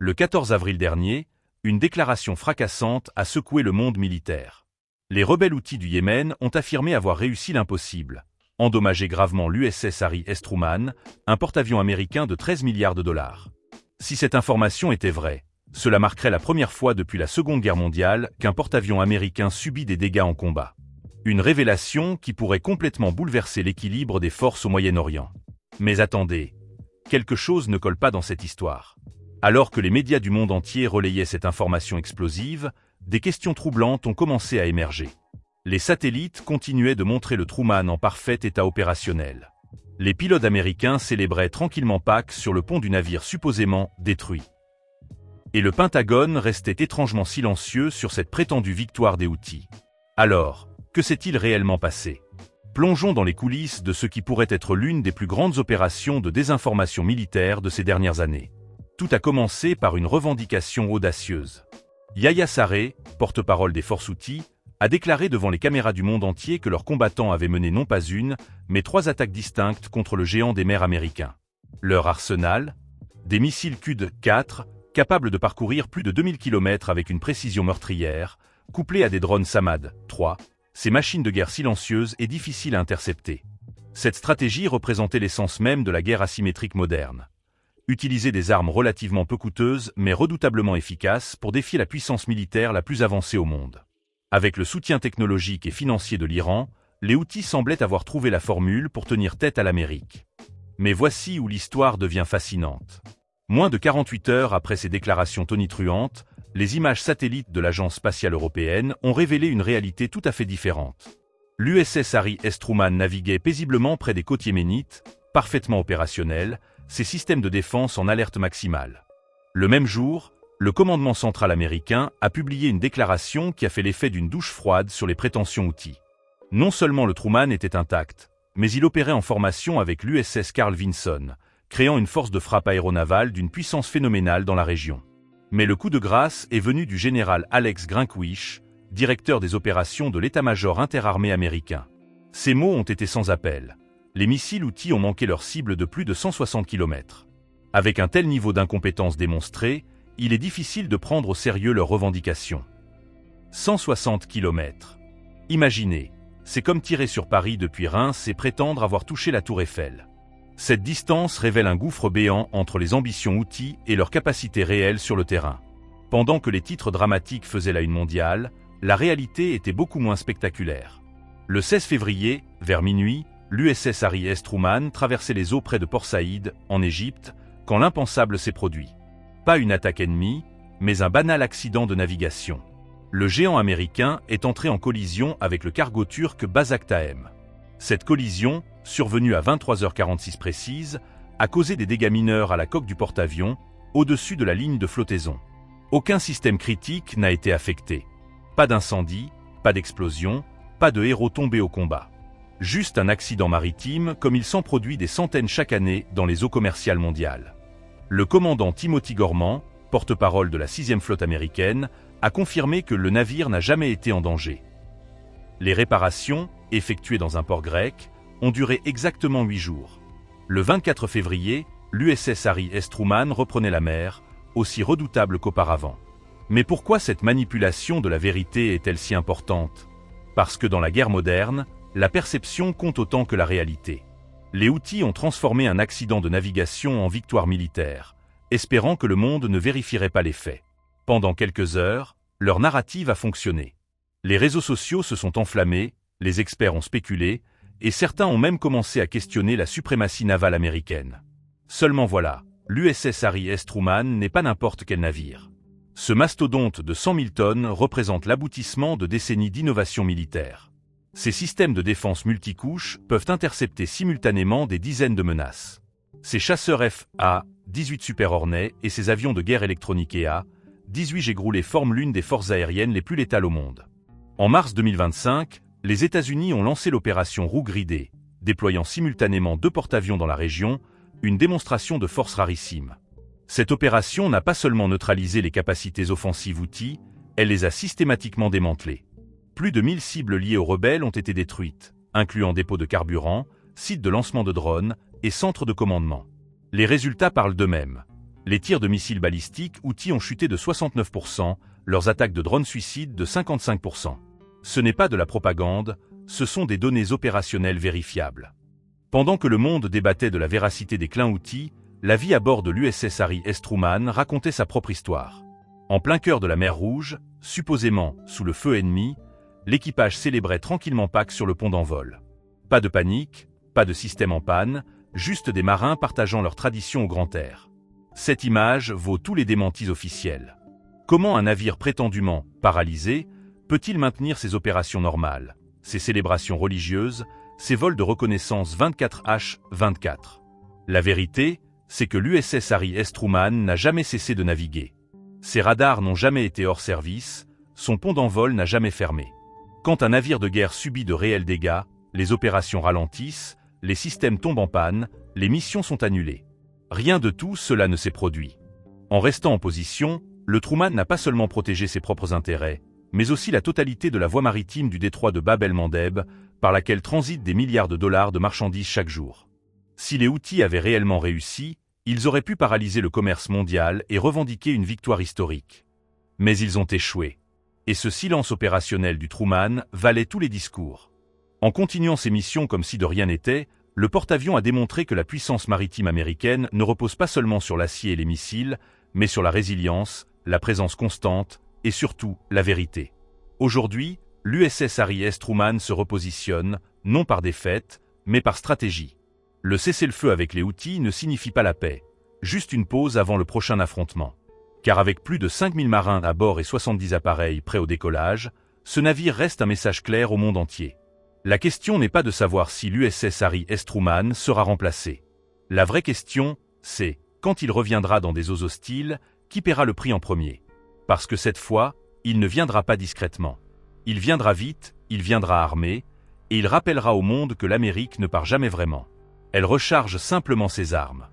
Le 14 avril dernier, une déclaration fracassante a secoué le monde militaire. Les rebelles Houthis du Yémen ont affirmé avoir réussi l'impossible, endommagé gravement l'USS Harry S. Truman, un porte-avions américain de 13 milliards de dollars. Si cette information était vraie, cela marquerait la première fois depuis la Seconde Guerre mondiale qu'un porte-avions américain subit des dégâts en combat. Une révélation qui pourrait complètement bouleverser l'équilibre des forces au Moyen-Orient. Mais attendez, quelque chose ne colle pas dans cette histoire. Alors que les médias du monde entier relayaient cette information explosive, des questions troublantes ont commencé à émerger. Les satellites continuaient de montrer le Truman en parfait état opérationnel. Les pilotes américains célébraient tranquillement Pâques sur le pont du navire supposément détruit. Et le Pentagone restait étrangement silencieux sur cette prétendue victoire des Houthis. Alors, que s'est-il réellement passé? Plongeons dans les coulisses de ce qui pourrait être l'une des plus grandes opérations de désinformation militaire de ces dernières années. Tout a commencé par une revendication audacieuse. Yahya Sarré, porte-parole des forces Houthis, a déclaré devant les caméras du monde entier que leurs combattants avaient mené non pas une, mais 3 attaques distinctes contre le géant des mers américain. Leur arsenal? Des missiles Qud-4, capables de parcourir plus de 2000 km avec une précision meurtrière, couplés à des drones Samad 3, ces machines de guerre silencieuses et difficiles à intercepter. Cette stratégie représentait l'essence même de la guerre asymétrique moderne. Utiliser des armes relativement peu coûteuses mais redoutablement efficaces pour défier la puissance militaire la plus avancée au monde. Avec le soutien technologique et financier de l'Iran, les Houthis semblaient avoir trouvé la formule pour tenir tête à l'Amérique. Mais voici où l'histoire devient fascinante. Moins de 48 heures après ces déclarations tonitruantes, les images satellites de l'Agence spatiale européenne ont révélé une réalité tout à fait différente. L'USS Harry S. Truman naviguait paisiblement près des côtes yéménites, parfaitement opérationnel, ses systèmes de défense en alerte maximale. Le même jour, le commandement central américain a publié une déclaration qui a fait l'effet d'une douche froide sur les prétentions Houthis. Non seulement le Truman était intact, mais il opérait en formation avec l'USS Carl Vinson, créant une force de frappe aéronavale d'une puissance phénoménale dans la région. Mais le coup de grâce est venu du général Alex Grinkwich, directeur des opérations de l'état-major interarmé américain. Ces mots ont été sans appel. Les missiles Houthis ont manqué leur cible de plus de 160 km. Avec un tel niveau d'incompétence démontré, il est difficile de prendre au sérieux leurs revendications. 160 km. Imaginez, c'est comme tirer sur Paris depuis Reims et prétendre avoir touché la tour Eiffel. Cette distance révèle un gouffre béant entre les ambitions Houthis et leur capacité réelle sur le terrain. Pendant que les titres dramatiques faisaient la une mondiale, la réalité était beaucoup moins spectaculaire. Le 16 février, vers minuit, l'USS Harry S. Truman traversait les eaux près de Port Saïd, en Égypte, quand l'impensable s'est produit. Pas une attaque ennemie, mais un banal accident de navigation. Le géant américain est entré en collision avec le cargo turc Basak Tahem. Cette collision, survenue à 23h46 précise, a causé des dégâts mineurs à la coque du porte-avions, au-dessus de la ligne de flottaison. Aucun système critique n'a été affecté. Pas d'incendie, pas d'explosion, pas de héros tombés au combat. Juste un accident maritime comme il s'en produit des centaines chaque année dans les eaux commerciales mondiales. Le commandant Timothy Gorman, porte-parole de la 6e flotte américaine, a confirmé que le navire n'a jamais été en danger. Les réparations, effectuées dans un port grec, ont duré exactement 8 jours. Le 24 février, l'USS Harry S. Truman reprenait la mer, aussi redoutable qu'auparavant. Mais pourquoi cette manipulation de la vérité est-elle si importante? Parce que dans la guerre moderne, la perception compte autant que la réalité. Les Houthis ont transformé un accident de navigation en victoire militaire, espérant que le monde ne vérifierait pas les faits. Pendant quelques heures, leur narrative a fonctionné. Les réseaux sociaux se sont enflammés, les experts ont spéculé, et certains ont même commencé à questionner la suprématie navale américaine. Seulement voilà, l'USS Harry S. Truman n'est pas n'importe quel navire. Ce mastodonte de 100 000 tonnes représente l'aboutissement de décennies d'innovation militaire. Ces systèmes de défense multicouches peuvent intercepter simultanément des dizaines de menaces. Ces chasseurs F-A-18 Super Hornet et ces avions de guerre électroniques EA-18G Groulé forment l'une des forces aériennes les plus létales au monde. En mars 2025, les États-Unis ont lancé l'opération Roue Gridée, déployant simultanément 2 porte-avions dans la région, une démonstration de force rarissime. Cette opération n'a pas seulement neutralisé les capacités offensives Houthis, elle les a systématiquement démantelées. Plus de 1000 cibles liées aux rebelles ont été détruites, incluant dépôts de carburant, sites de lancement de drones et centres de commandement. Les résultats parlent d'eux-mêmes. Les tirs de missiles balistiques Houthis ont chuté de 69%, leurs attaques de drones suicides de 55%. Ce n'est pas de la propagande, ce sont des données opérationnelles vérifiables. Pendant que le monde débattait de la véracité des clins Houthis, la vie à bord de l'USS Harry S. Truman racontait sa propre histoire. En plein cœur de la mer Rouge, supposément sous le feu ennemi, l'équipage célébrait tranquillement Pâques sur le pont d'envol. Pas de panique, pas de système en panne, juste des marins partageant leur tradition au grand air. Cette image vaut tous les démentis officiels. Comment un navire prétendument paralysé peut-il maintenir ses opérations normales, ses célébrations religieuses, ses vols de reconnaissance 24H24? La vérité, c'est que l'USS Harry S. Truman n'a jamais cessé de naviguer. Ses radars n'ont jamais été hors service, son pont d'envol n'a jamais fermé. Quand un navire de guerre subit de réels dégâts, les opérations ralentissent, les systèmes tombent en panne, les missions sont annulées. Rien de tout cela ne s'est produit. En restant en position, le Truman n'a pas seulement protégé ses propres intérêts, mais aussi la totalité de la voie maritime du détroit de Bab el-Mandeb, par laquelle transitent des milliards de dollars de marchandises chaque jour. Si les Houthis avaient réellement réussi, ils auraient pu paralyser le commerce mondial et revendiquer une victoire historique. Mais ils ont échoué. Et ce silence opérationnel du Truman valait tous les discours. En continuant ses missions comme si de rien n'était, le porte-avions a démontré que la puissance maritime américaine ne repose pas seulement sur l'acier et les missiles, mais sur la résilience, la présence constante et surtout la vérité. Aujourd'hui, l'USS Harry S. Truman se repositionne, non par défaite, mais par stratégie. Le cessez-le-feu avec les Houthis ne signifie pas la paix, juste une pause avant le prochain affrontement. Car avec plus de 5000 marins à bord et 70 appareils prêts au décollage, ce navire reste un message clair au monde entier. La question n'est pas de savoir si l'USS Harry S. Truman sera remplacé. La vraie question, c'est, quand il reviendra dans des eaux hostiles, qui paiera le prix en premier? Parce que cette fois, il ne viendra pas discrètement. Il viendra vite, il viendra armé, et il rappellera au monde que l'Amérique ne part jamais vraiment. Elle recharge simplement ses armes.